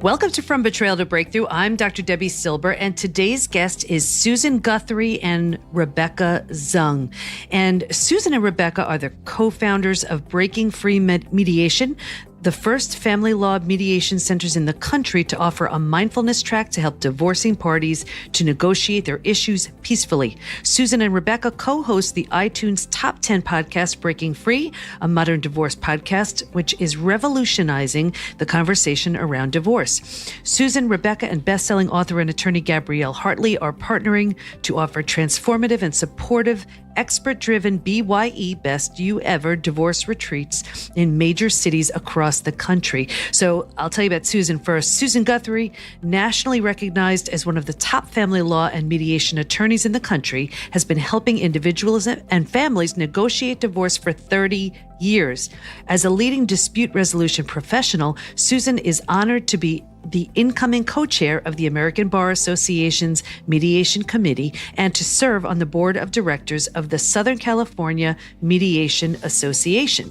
Welcome to From Betrayal to Breakthrough. I'm Dr. Debi Silber, and today's guest is Susan Guthrie and Rebecca Zung. And Susan and Rebecca are the co-founders of Breaking Free Mediation, the first family law mediation centers in the country to offer a mindfulness track to help divorcing parties to negotiate their issues peacefully. Susan and Rebecca co-host the iTunes Top 10 podcast, Breaking Free, a modern divorce podcast, which is revolutionizing the conversation around divorce. Susan, Rebecca, and best-selling author and attorney Gabrielle Hartley are partnering to offer transformative and supportive expert-driven BYE Best You Ever divorce retreats in major cities across the country. So I'll tell you about Susan first. Susan Guthrie, nationally recognized as one of the top family law and mediation attorneys in the country, has been helping individuals and families negotiate divorce for 30 years. As a leading dispute resolution professional, Susan is honored to be the incoming co-chair of the American Bar Association's Mediation Committee and to serve on the board of directors of the Southern California Mediation Association.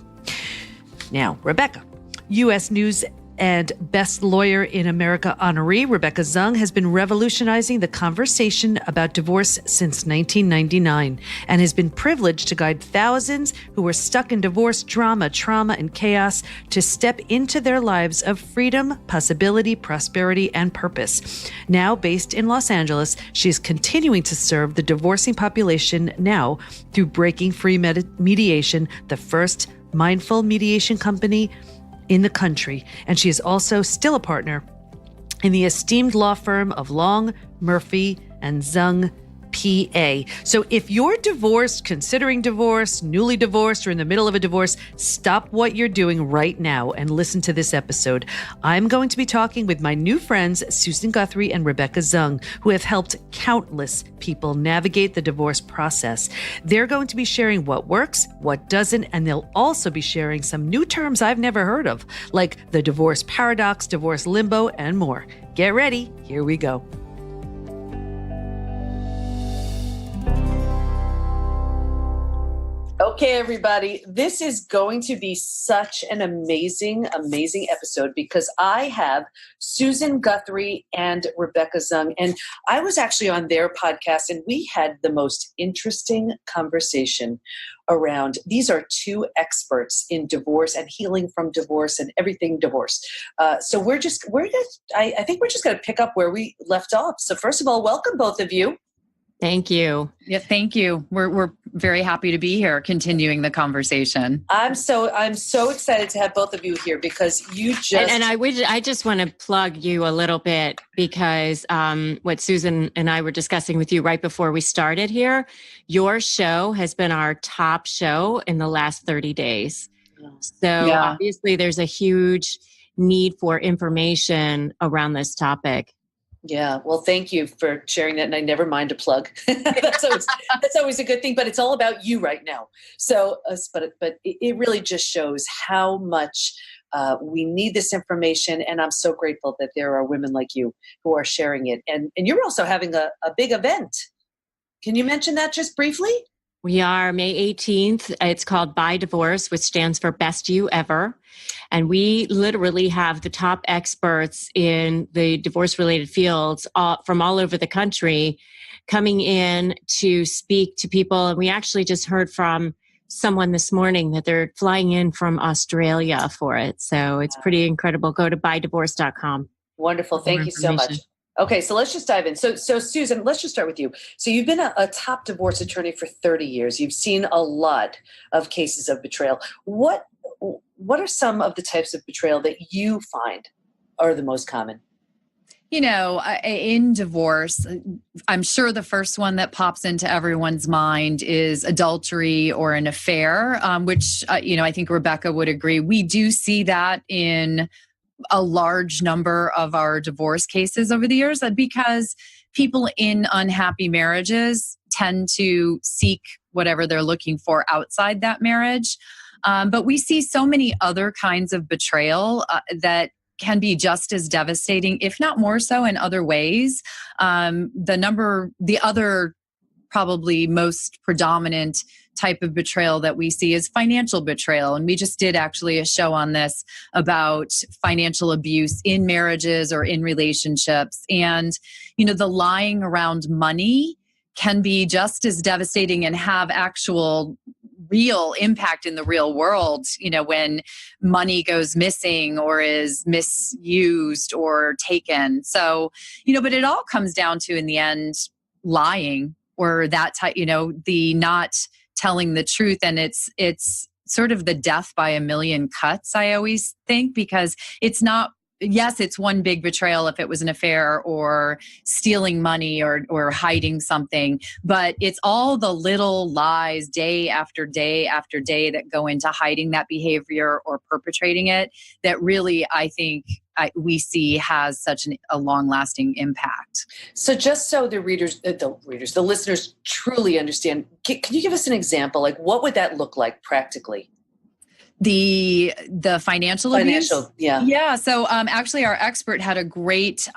Now, Rebecca, U.S. News and Best Lawyer in America honoree Rebecca Zung has been revolutionizing the conversation about divorce since 1999 and has been privileged to guide thousands who are stuck in divorce drama, trauma, and chaos to step into their lives of freedom, possibility, prosperity, and purpose. Now based in Los Angeles, she is continuing to serve the divorcing population now through Breaking Free Mediation, the first mindful mediation company in the country, and she is also still a partner in the esteemed law firm of Long, Murphy, and Zung, PA. So if you're divorced, considering divorce, newly divorced, or in the middle of a divorce, stop what you're doing right now and listen to this episode. I'm going to be talking with my new friends, Susan Guthrie and Rebecca Zung, who have helped countless people navigate the divorce process. They're going to be sharing what works, what doesn't, and they'll also be sharing some new terms I've never heard of, like the divorce paradox, divorce limbo, and more. Get ready. Here we go. Okay, everybody, this is going to be such an amazing episode because I have Susan Guthrie and Rebecca Zung, and I was actually on their podcast, and we had the most interesting conversation around, these are two experts in divorce and healing from divorce and everything divorce. So I think we're just going to pick up where we left off. So first of all, welcome both of you. Thank you. Yeah, thank you. We're very happy to be here, continuing the conversation. I'm so excited to have both of you here because you just I just want to plug you a little bit because what Susan and I were discussing with you right before we started here, your show has been our top show in the last 30 days. So Obviously there's a huge need for information around this topic. Yeah. Well, thank you for sharing that. And I never mind a plug. that's always a good thing, but it's all about you right now. So, but it really just shows how much we need this information. And I'm so grateful that there are women like you who are sharing it. And you're also having a big event. Can you mention that just briefly? We are May 18th. It's called By Divorce, which stands for Best You Ever. And we literally have the top experts in the divorce-related fields from all over the country coming in to speak to people. And we actually just heard from someone this morning that they're flying in from Australia for it. So it's pretty incredible. Go to bydivorce.com. Wonderful. Thank you so much. Okay, so let's just dive in. So Susan, let's just start with you. So you've been a top divorce attorney for 30 years. You've seen a lot of cases of betrayal. What are some of the types of betrayal that you find are the most common? You know, in divorce, I'm sure the first one that pops into everyone's mind is adultery or an affair, which, I think Rebecca would agree. We do see that in a large number of our divorce cases over the years because people in unhappy marriages tend to seek whatever they're looking for outside that marriage. But we see so many other kinds of betrayal that can be just as devastating, if not more so in other ways. The other probably most predominant type of betrayal that we see is financial betrayal. And we just did actually a show on this about financial abuse in marriages or in relationships. And, the lying around money can be just as devastating and have actual real impact in the real world, when money goes missing or is misused or taken. So, but it all comes down to, in the end, lying or that type, the not telling the truth. And it's sort of the death by a million cuts, I always think, because it's not, yes, it's one big betrayal if it was an affair or stealing money or hiding something, but it's all the little lies day after day after day that go into hiding that behavior or perpetrating it that really, I think, we see has such a long-lasting impact. So just so the listeners truly understand, can you give us an example? Like, what would that look like practically? The financial abuse? Yeah. Yeah. So actually our expert had a great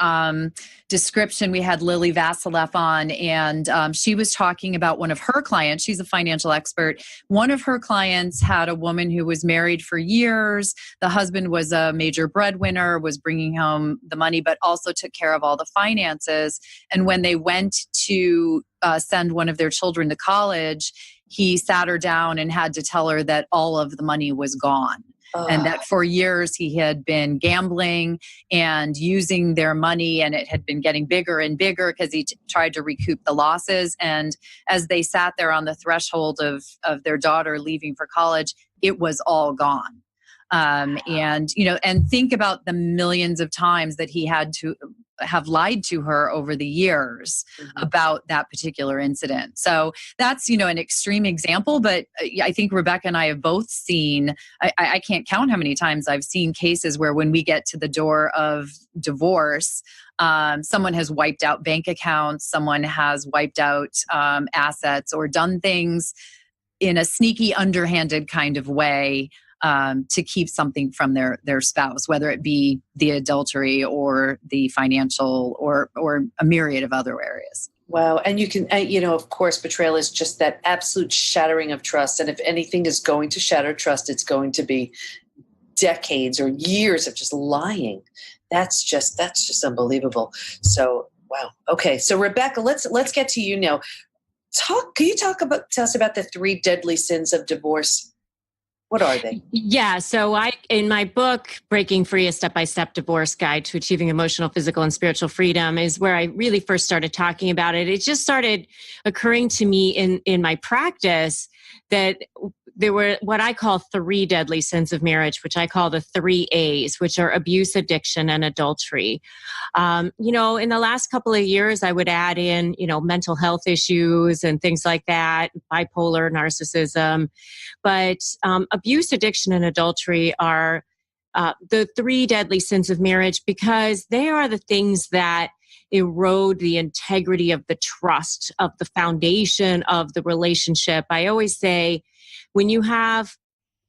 description. We had Lily Vasileff on, and she was talking about one of her clients. She's a financial expert. One of her clients had a woman who was married for years. The husband was a major breadwinner, was bringing home the money, but also took care of all the finances. And when they went to send one of their children to college, he sat her down and had to tell her that all of the money was gone. And that for years he had been gambling and using their money, and it had been getting bigger and bigger because he tried to recoup the losses. And as they sat there on the threshold of their daughter leaving for college, it was all gone. And think about the millions of times that he had to have lied to her over the years about that particular incident. So that's, an extreme example, but I think Rebecca and I have both seen, I can't count how many times I've seen cases where when we get to the door of divorce, someone has wiped out bank accounts, someone has wiped out assets or done things in a sneaky, underhanded kind of way to keep something from their spouse, whether it be the adultery or the financial or a myriad of other areas. Wow. And you can, of course, betrayal is just that absolute shattering of trust. And if anything is going to shatter trust, it's going to be decades or years of just lying. That's just unbelievable. So, wow. Okay. So Rebecca, let's get to you now. Can you tell us about the 3 deadly sins of divorce? What are they? Yeah. So in my book, Breaking Free, a Step-by-Step Divorce Guide to Achieving Emotional, Physical, and Spiritual Freedom is where I really first started talking about it. It just started occurring to me in my practice that there were what I call 3 deadly sins of marriage, which I call the 3 A's, which are abuse, addiction, and adultery. In the last couple of years, I would add in, mental health issues and things like that, bipolar, narcissism. But abuse, addiction, and adultery are the 3 deadly sins of marriage because they are the things that erode the integrity of the trust, of the foundation of the relationship. I always say, when you have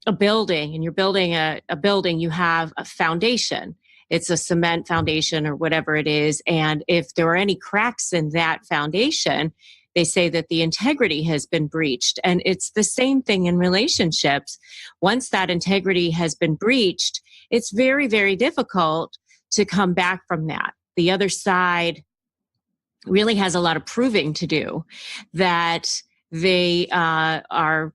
a building and you're building a building, you have a foundation. It's a cement foundation or whatever it is. And if there are any cracks in that foundation, they say that the integrity has been breached. And it's the same thing in relationships. Once that integrity has been breached, it's very, very difficult to come back from that. The other side really has a lot of proving to do that they are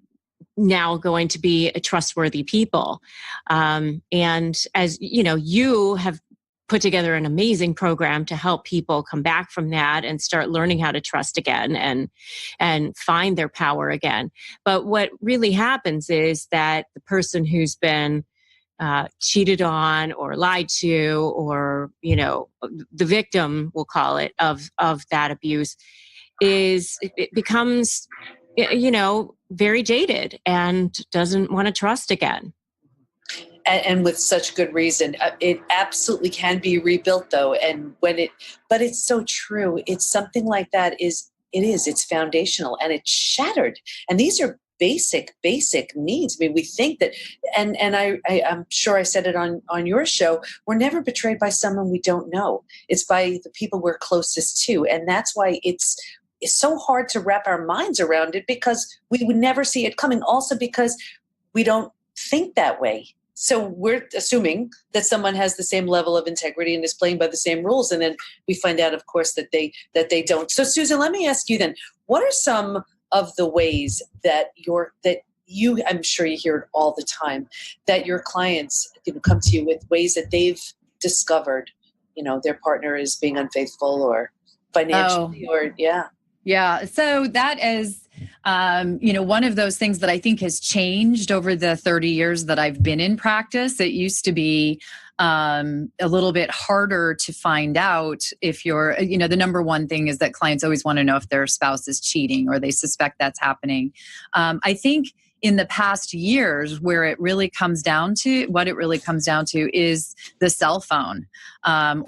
now going to be trustworthy people. And as you have put together an amazing program to help people come back from that and start learning how to trust again and find their power again. But what really happens is that the person who's been cheated on or lied to, or, the victim, we'll call it, of that abuse, it becomes, very jaded and doesn't want to trust again. And with such good reason. It absolutely can be rebuilt, though. And but it's so true. It's something like that it's foundational and it's shattered. And these are basic needs. I mean, we think that, and I'm sure I said it on your show, we're never betrayed by someone we don't know. It's by the people we're closest to. And that's why it's so hard to wrap our minds around it because we would never see it coming. Also because we don't think that way. So we're assuming that someone has the same level of integrity and is playing by the same rules. And then we find out, of course, that they don't. So Susan, let me ask you then, what are some of the ways that you, I'm sure you hear it all the time, that your clients come to you with ways that they've discovered, their partner is being unfaithful or financially Yeah. So that is, one of those things that I think has changed over the 30 years that I've been in practice. It used to be a little bit harder to find out if you're, the number one thing is that clients always want to know if their spouse is cheating or they suspect that's happening. I think in the past years, what it really comes down to is the cell phone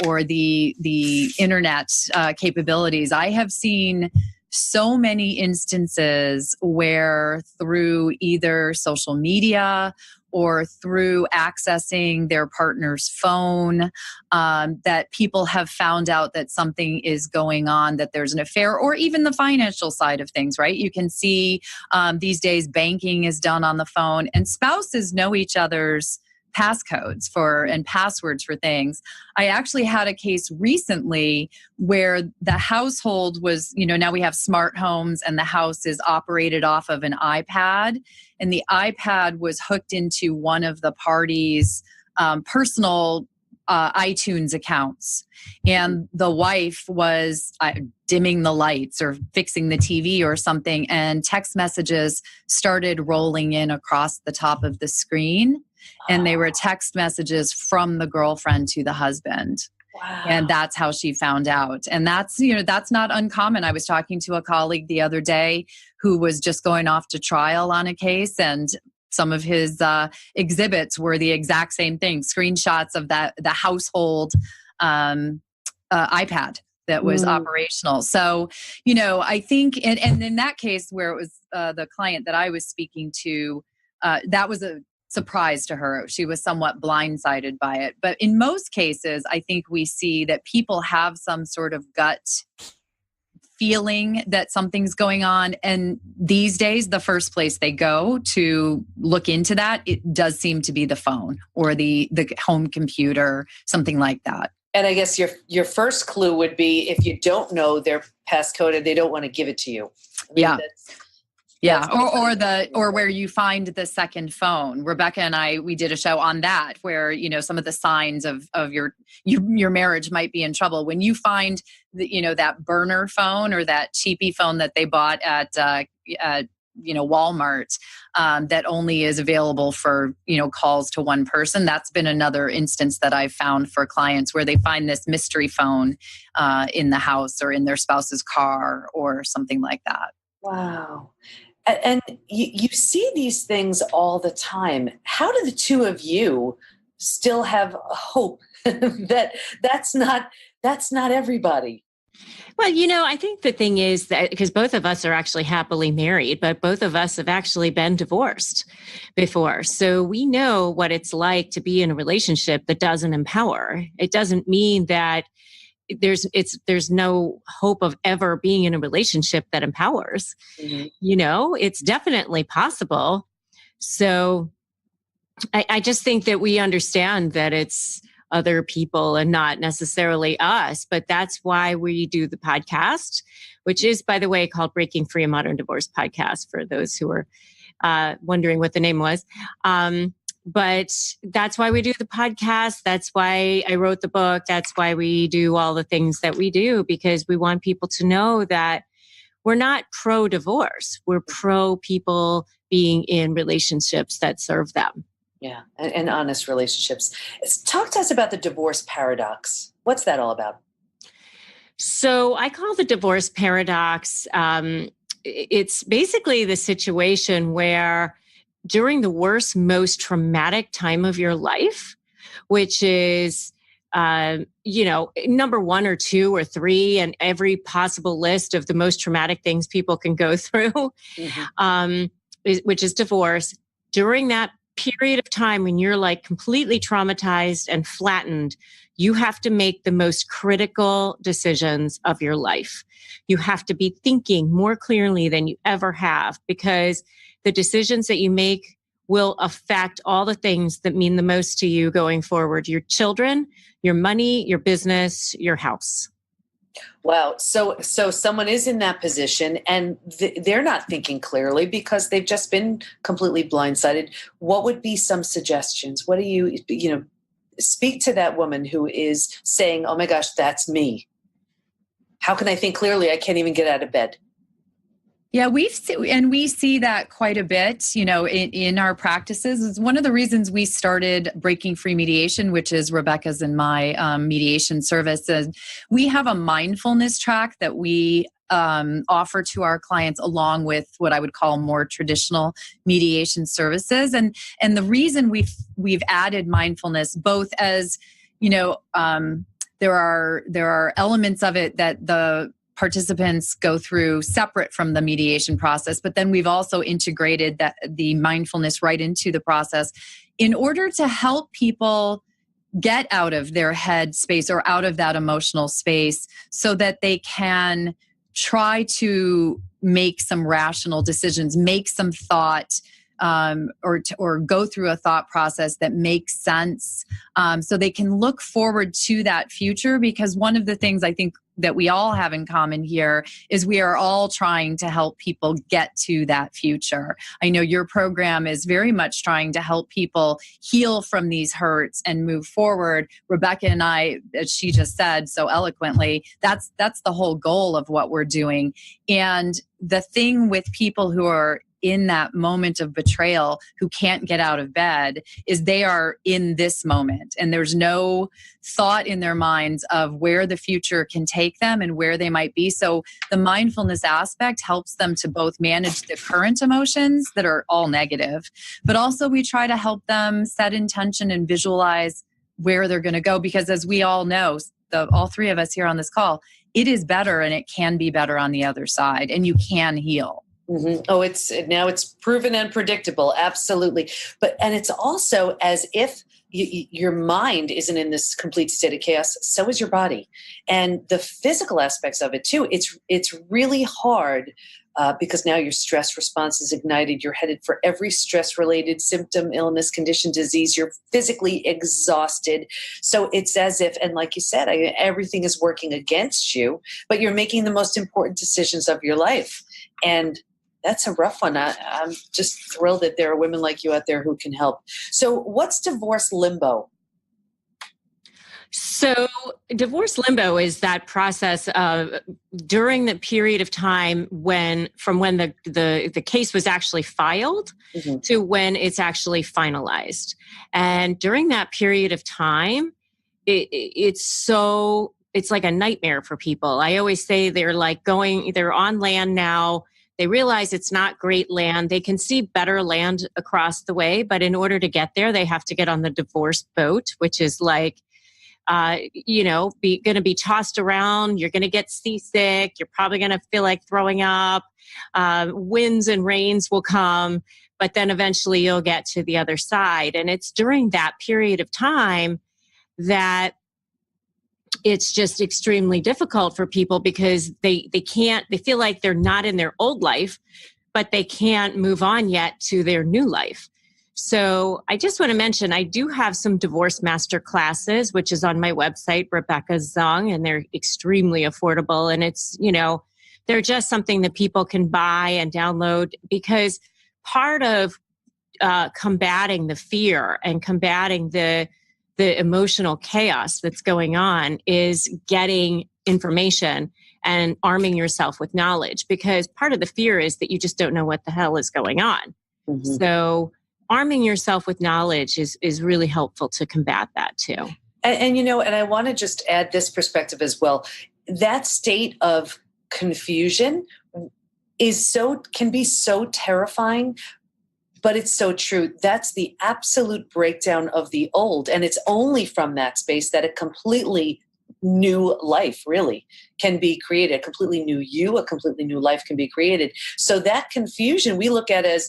or the internet capabilities. I have seen so many instances where through either social media or through accessing their partner's phone, that people have found out that something is going on, that there's an affair, or even the financial side of things, right? You can see these days banking is done on the phone, and spouses know each other's passcodes and passwords for things. I actually had a case recently where the household was, now we have smart homes and the house is operated off of an iPad, and the iPad was hooked into one of the parties' personal iTunes accounts. And the wife was dimming the lights or fixing the TV or something, and text messages started rolling in across the top of the screen. And they were text messages from the girlfriend to the husband. Wow. And that's how she found out. And that's not uncommon. I was talking to a colleague the other day who was just going off to trial on a case, and some of his exhibits were the exact same thing, screenshots of the household iPad that was operational. So, I think, and in that case where it was the client that I was speaking to, that was a surprise to her. She was somewhat blindsided by it. But in most cases, I think we see that people have some sort of gut feeling that something's going on. And these days, the first place they go to look into that, it does seem to be the phone or the home computer, something like that. And I guess your first clue would be if you don't know their passcode and they don't want to give it to you. Or where you find the second phone. Rebecca and we did a show on that, where some of the signs of your marriage might be in trouble when you find that burner phone or that cheapy phone that they bought at Walmart that only is available for calls to one person. That's been another instance that I've found for clients where they find this mystery phone in the house or in their spouse's car or something like that. Wow. And you see these things all the time. How do the two of you still have hope that that's not everybody? Well, I think the thing is that because both of us are actually happily married, but both of us have actually been divorced before. So we know what it's like to be in a relationship that doesn't empower. It doesn't mean that there's no hope of ever being in a relationship that empowers. Mm-hmm. It's definitely possible. So I just think that we understand that it's other people and not necessarily us, but that's why we do the podcast, which is, by the way, called Breaking Free: A Modern Divorce Podcast, for those who are wondering what the name was. But that's why we do the podcast. That's why I wrote the book. That's why we do all the things that we do, because we want people to know that we're not pro-divorce. We're pro-people being in relationships that serve them. Yeah, and honest relationships. Talk to us about the divorce paradox. What's that all about? So I call the divorce paradox, it's basically the situation where during the worst, most traumatic time of your life, which is, number 1 or 2 or 3, and every possible list of the most traumatic things people can go through, mm-hmm. Which is divorce. During that period of time when you're like completely traumatized and flattened, you have to make the most critical decisions of your life. You have to be thinking more clearly than you ever have, because the decisions that you make will affect all the things that mean the most to you going forward: your children, your money, your business, your house. Wow. So someone is in that position and they're not thinking clearly because they've just been completely blindsided. What would be some suggestions? What do you speak to that woman who is saying, oh my gosh, that's me. How can I think clearly? I can't even get out of bed. Yeah, we see that quite a bit, in our practices. It's one of the reasons we started Breaking Free Mediation, which is Rebecca's and my mediation service. We have a mindfulness track that we offer to our clients along with what I would call more traditional mediation services. And the reason we've added mindfulness, both as, there are elements of it that the participants go through separate from the mediation process, but then we've also integrated the mindfulness right into the process in order to help people get out of their head space or out of that emotional space so that they can try to make some rational decisions, make some thought, or go through a thought process that makes sense, so they can look forward to that future. Because one of the things I think that we all have in common here is we are all trying to help people get to that future. I know your program is very much trying to help people heal from these hurts and move forward. Rebecca and I, as she just said so eloquently, that's the whole goal of what we're doing. And the thing with people who are in that moment of betrayal, who can't get out of bed, is they are in this moment and there's no thought in their minds of where the future can take them and where they might be. So the mindfulness aspect helps them to both manage the current emotions that are all negative, but also we try to help them set intention and visualize where they're going to go. Because as we all know, all three of us here on this call, it is better and it can be better on the other side, and you can heal. Mm-hmm. Oh, it's proven and predictable. Absolutely. And it's also as if your mind isn't in this complete state of chaos. So is your body, and the physical aspects of it too. It's really hard because now your stress response is ignited. You're headed for every stress-related symptom, illness, condition, disease. You're physically exhausted. So it's as if, and like you said, everything is working against you, but you're making the most important decisions of your life. And that's a rough one. I'm just thrilled that there are women like you out there who can help. So what's divorce limbo? So divorce limbo is that process of during the period of time from when the case was actually filed mm-hmm. to when it's actually finalized. And during that period of time, it's like a nightmare for people. I always say they're on land now. They realize it's not great land. They can see better land across the way, but in order to get there, they have to get on the divorce boat, which is like, going to be tossed around. You're going to get seasick. You're probably going to feel like throwing up. Winds and rains will come, but then eventually you'll get to the other side. And it's during that period of time that it's just extremely difficult for people because they feel like they're not in their old life, but they can't move on yet to their new life. So I just want to mention, I do have some divorce master classes, which is on my website, Rebecca Zung, and they're extremely affordable. And it's, they're just something that people can buy and download, because part of combating the fear and combating the emotional chaos that's going on is getting information and arming yourself with knowledge, because part of the fear is that you just don't know what the hell is going on. Mm-hmm. So arming yourself with knowledge is really helpful to combat that too. And I want to just add this perspective as well. That state of confusion can be so terrifying, but it's so true. That's the absolute breakdown of the old. And it's only from that space that a completely new life really can be created. A completely new you, a completely new life can be created. So that confusion we look at as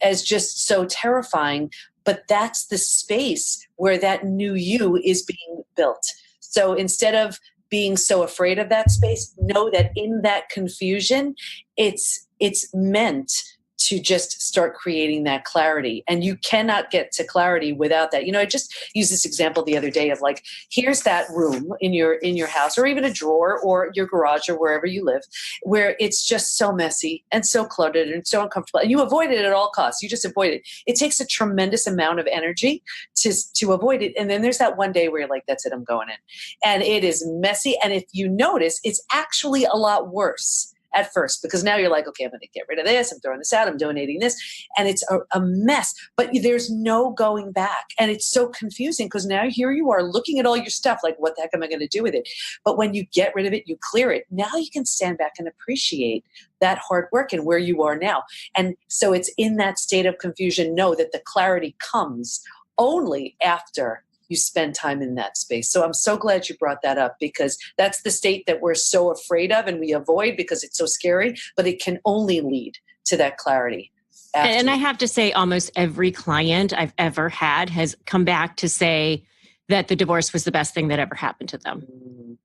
as just so terrifying, but that's the space where that new you is being built. So instead of being so afraid of that space, know that in that confusion, it's meant to just start creating that clarity. And you cannot get to clarity without that. I just used this example the other day of like, here's that room in your house, or even a drawer or your garage or wherever you live, where it's just so messy and so cluttered and so uncomfortable. And you avoid it at all costs. You just avoid it. It takes a tremendous amount of energy to avoid it. And then there's that one day where you're like, that's it, I'm going in. And it is messy. And if you notice, it's actually a lot worse at first, because now you're like, okay, I'm going to get rid of this. I'm throwing this out. I'm donating this. And it's a mess, but there's no going back. And it's so confusing because now here you are looking at all your stuff. Like, what the heck am I going to do with it? But when you get rid of it, you clear it. Now you can stand back and appreciate that hard work and where you are now. And so it's in that state of confusion. Know that the clarity comes only after you spend time in that space. So I'm so glad you brought that up, because that's the state that we're so afraid of and we avoid because it's so scary, but it can only lead to that clarity. And I have to say, almost every client I've ever had has come back to say that the divorce was the best thing that ever happened to them.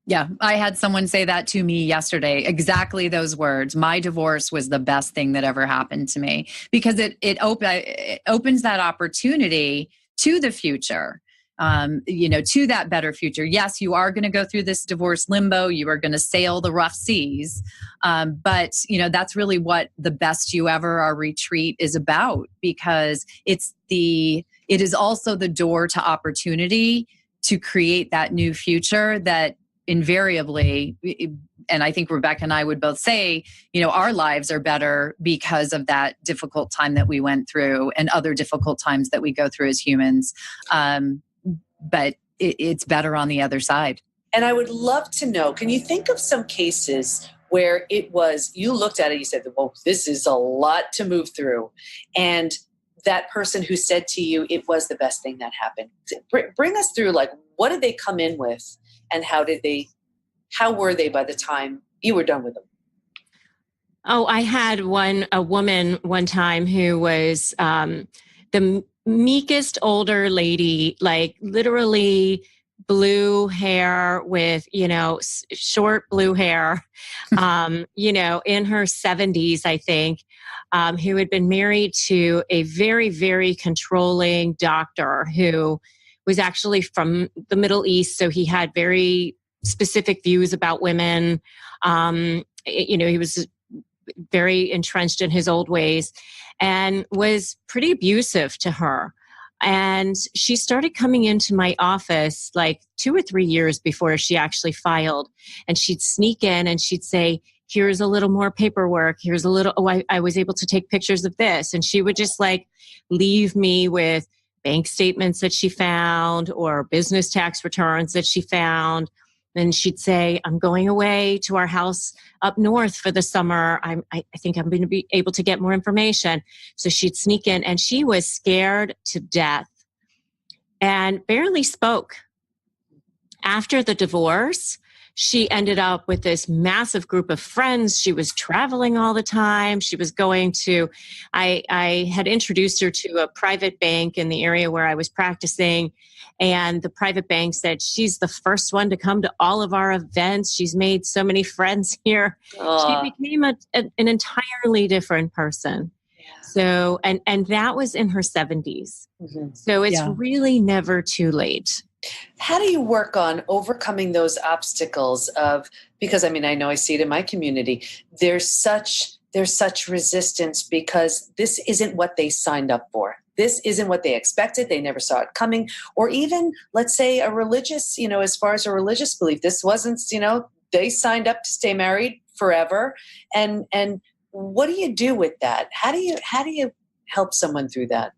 Yeah, I had someone say that to me yesterday, exactly those words. My divorce was the best thing that ever happened to me, because it opens that opportunity to the future. To that better future. Yes, you are going to go through this divorce limbo. You are going to sail the rough seas. But that's really what the Best You Ever, our retreat, is about, because it is also the door to opportunity to create that new future that invariably, and I think Rebecca and I would both say, our lives are better because of that difficult time that we went through and other difficult times that we go through as humans. But it's better on the other side. And I would love to know, can you think of some cases where it was, you looked at it, you said, well, this is a lot to move through. And that person who said to you, it was the best thing that happened. Bring us through, like, what did they come in with and how were they by the time you were done with them? Oh, I had a woman one time who was the meekest older lady, like literally blue hair with, short blue hair, in her 70s, I think, who had been married to a very, very controlling doctor who was actually from the Middle East. So he had very specific views about women. He was very entrenched in his old ways and was pretty abusive to her. And she started coming into my office like 2 or 3 years before she actually filed. And she'd sneak in and she'd say, here's a little more paperwork. Here's a little, I was able to take pictures of this. And she would just like leave me with bank statements that she found or business tax returns that she found. And she'd say, I'm going away to our house up north for the summer. I think I'm going to be able to get more information. So she'd sneak in, and she was scared to death and barely spoke. After the divorce, she ended up with this massive group of friends. She was traveling all the time. She was going to, I had introduced her to a private bank in the area where I was practicing. And the private bank said, she's the first one to come to all of our events. She's made so many friends here. She became an entirely different person. Yeah. So, and that was in her 70s. Mm-hmm. So it's really never too late. How do you work on overcoming those obstacles because I know I see it in my community. There's such resistance because this isn't what they signed up for. This isn't what they expected. They never saw it coming. Or even, let's say, a religious, as far as a religious belief, this wasn't, they signed up to stay married forever. And what do you do with that? How do you help someone through that?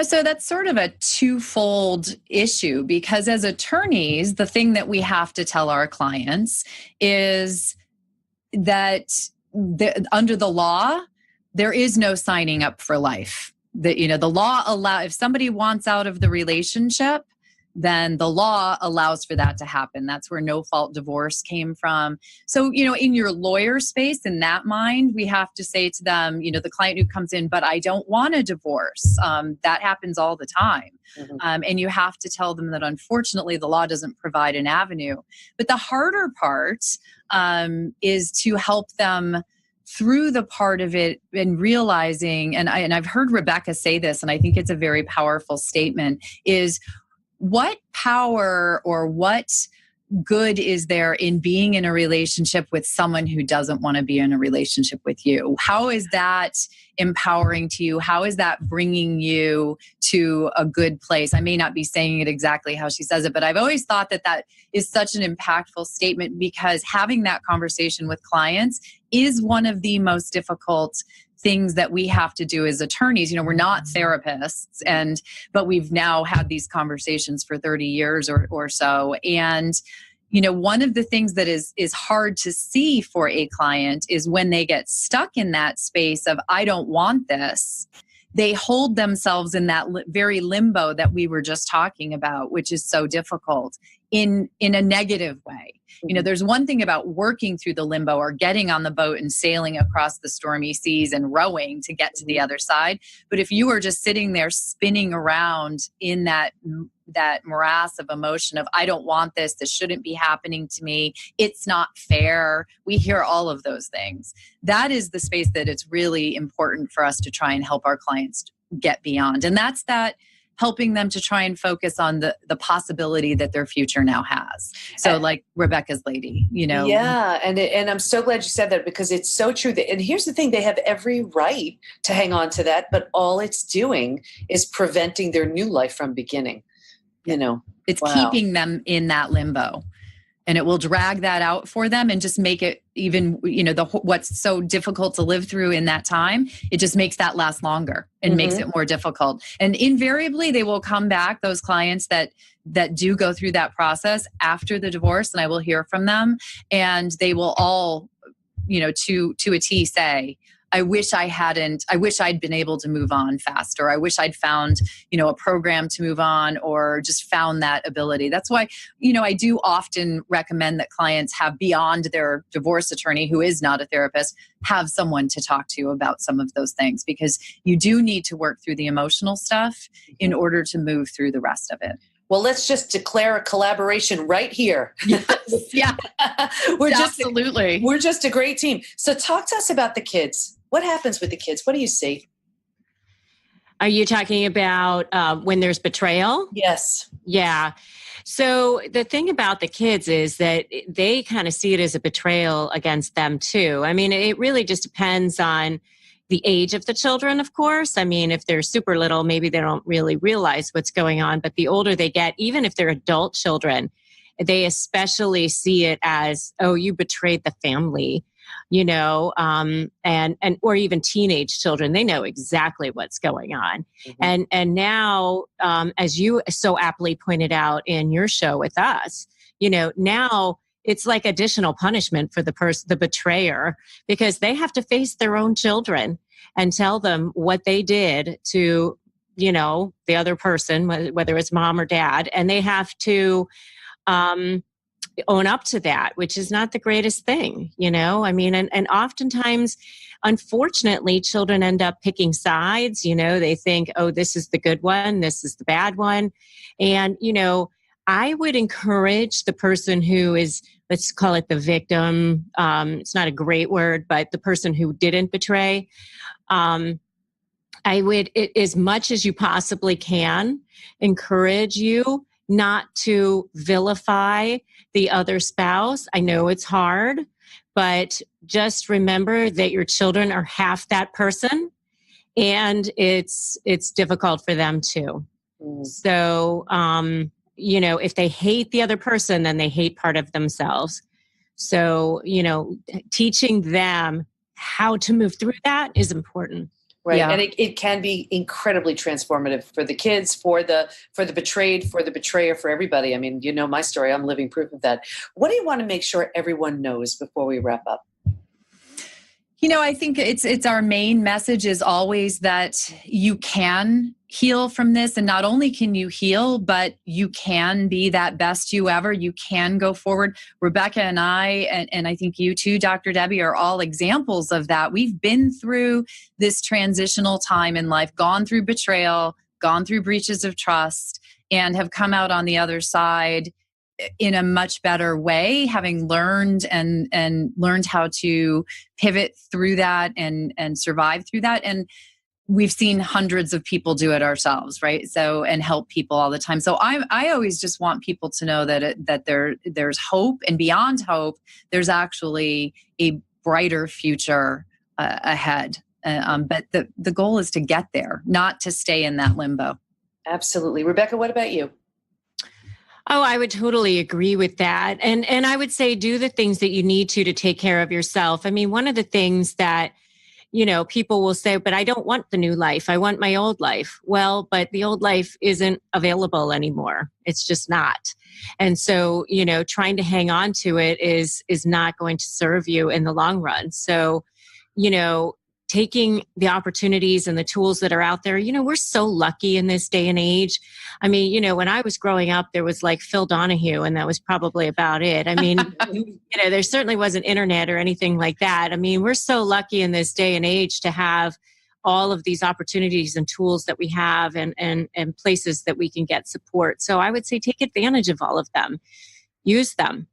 So that's sort of a twofold issue, because as attorneys, the thing that we have to tell our clients is that under the law, there is no signing up for life. The law if somebody wants out of the relationship, then the law allows for that to happen. That's where no-fault divorce came from. So, in your lawyer space, in that mind, we have to say to them, the client who comes in, but I don't want a divorce. That happens all the time. And you have to tell them that, unfortunately, the law doesn't provide an avenue. But the harder part is to help them through the part of it and realizing, and I've heard Rebecca say this, and I think it's a very powerful statement, is what power or what good is there in being in a relationship with someone who doesn't want to be in a relationship with you? How is that empowering to you? How is that bringing you to a good place? I may not be saying it exactly how she says it, but I've always thought that that is such an impactful statement, because having that conversation with clients is one of the most difficult things that we have to do as attorneys. We're not therapists, but we've now had these conversations for 30 years or so. And, one of the things that is hard to see for a client is when they get stuck in that space of, I don't want this, they hold themselves in that very limbo that we were just talking about, which is so difficult in a negative way. There's one thing about working through the limbo or getting on the boat and sailing across the stormy seas and rowing to get to the other side. But if you are just sitting there spinning around in that morass of emotion of, I don't want this shouldn't be happening to me, it's not fair, we hear all of those things. That is the space that it's really important for us to try and help our clients get beyond. And that's that helping them to try and focus on the possibility that their future now has. So like Rebecca's lady, Yeah. And I'm so glad you said that, because it's so true. And here's the thing, they have every right to hang on to that, but all it's doing is preventing their new life from beginning. It's keeping them in that limbo, and it will drag that out for them and just make it even, what's so difficult to live through in that time, it just makes that last longer and makes it more difficult. And invariably they will come back, those clients that do go through that process after the divorce, and I will hear from them, and they will all, to a T say, I wish I'd been able to move on faster. I wish I'd found, a program to move on, or just found that ability. That's why, I do often recommend that clients have, beyond their divorce attorney, who is not a therapist, have someone to talk to about some of those things, because you do need to work through the emotional stuff in order to move through the rest of it. Well, let's just declare a collaboration right here. Yes. Yeah. We're just a great team. So talk to us about the kids. What happens with the kids? What do you see? Are you talking about when there's betrayal? Yes. Yeah. So the thing about the kids is that they kind of see it as a betrayal against them too. I mean, it really just depends on the age of the children, of course. I mean, if they're super little, maybe they don't really realize what's going on. But the older they get, even if they're adult children, they especially see it as, oh, you betrayed the family, and or even teenage children, they know exactly what's going on. And now, as you so aptly pointed out in your show with us, now it's like additional punishment for the betrayer, because they have to face their own children and tell them what they did to, the other person, whether it's mom or dad, and they have to own up to that, which is not the greatest thing, I mean, and oftentimes, unfortunately, children end up picking sides. They think, oh, this is the good one, this is the bad one. And, I would encourage the person who is, let's call it the victim. It's not a great word, but the person who didn't betray. I would, as much as you possibly can, encourage you not to vilify the other spouse. I know it's hard, but just remember that your children are half that person, and it's difficult for them too. So, if they hate the other person, then they hate part of themselves. So, teaching them how to move through that is important. Right. Yeah. And it can be incredibly transformative for the kids, for the betrayed, for the betrayer, for everybody. I mean, my story, I'm living proof of that. What do you want to make sure everyone knows before we wrap up? I think it's our main message is always that you can heal from this. And not only can you heal, but you can be that best you ever. You can go forward. Rebecca and I, and I think you too, Dr. Debi, are all examples of that. We've been through this transitional time in life, gone through betrayal, gone through breaches of trust, and have come out on the other side in a much better way, having learned and learned how to pivot through that and survive through that. And we've seen hundreds of people do it ourselves, right? So, and help people all the time. So I always just want people to know that there's hope, and beyond hope, there's actually a brighter future ahead. But the goal is to get there, not to stay in that limbo. Absolutely. Rebecca, what about you? Oh, I would totally agree with that. And I would say do the things that you need to take care of yourself. I mean, one of the things that, people will say, but I don't want the new life. I want my old life. Well, but the old life isn't available anymore. It's just not. And so, trying to hang on to it is not going to serve you in the long run. So, taking the opportunities and the tools that are out there. We're so lucky in this day and age. I mean, when I was growing up, there was like Phil Donahue, and that was probably about it. I mean, there certainly wasn't internet or anything like that. I mean, we're so lucky in this day and age to have all of these opportunities and tools that we have and places that we can get support. So I would say take advantage of all of them. Use them.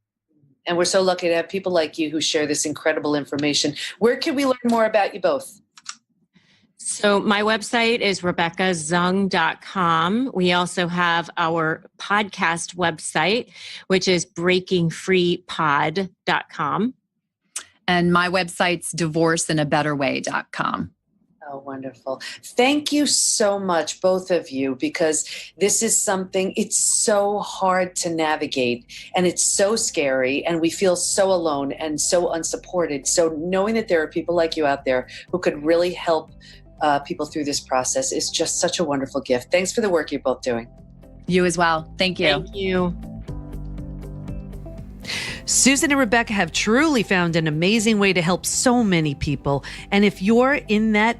And we're so lucky to have people like you who share this incredible information. Where can we learn more about you both? So my website is rebeccazung.com. We also have our podcast website, which is breakingfreepod.com. And my website's divorceinaBetterWay.com. Oh, wonderful. Thank you so much, both of you, because this is something, it's so hard to navigate and it's so scary and we feel so alone and so unsupported. So knowing that there are people like you out there who could really help people through this process is just such a wonderful gift. Thanks for the work you're both doing. You as well. Thank you. Thank you. Susan and Rebecca have truly found an amazing way to help so many people. And if you're in that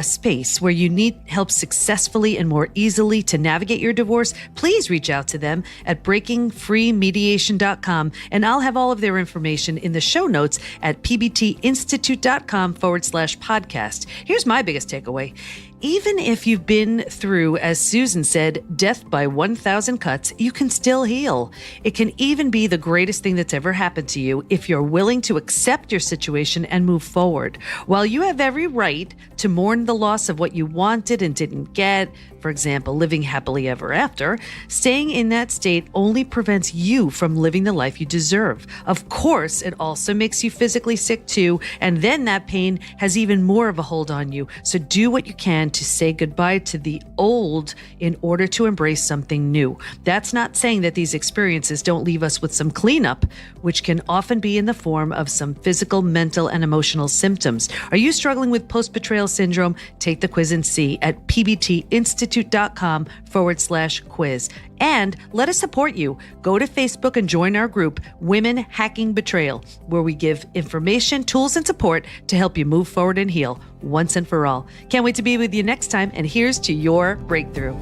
space where you need help successfully and more easily to navigate your divorce, please reach out to them at breakingfreemediation.com. And I'll have all of their information in the show notes at pbtinstitute.com/podcast. Here's my biggest takeaway. Even if you've been through, as Susan said, death by 1,000 cuts, you can still heal. It can even be the greatest thing that's ever happened to you if you're willing to accept your situation and move forward. While you have every right to mourn the loss of what you wanted and didn't get, for example, living happily ever after, staying in that state only prevents you from living the life you deserve. Of course, it also makes you physically sick too, and then that pain has even more of a hold on you. So do what you can to say goodbye to the old in order to embrace something new. That's not saying that these experiences don't leave us with some cleanup, which can often be in the form of some physical, mental, and emotional symptoms. Are you struggling with post-betrayal syndrome? Take the quiz and see at pbtinstitute.com/quiz. And let us support you. Go to Facebook and join our group, Women Hacking Betrayal, where we give information, tools, and support to help you move forward and heal once and for all. Can't wait to be with you next time, and here's to your breakthrough.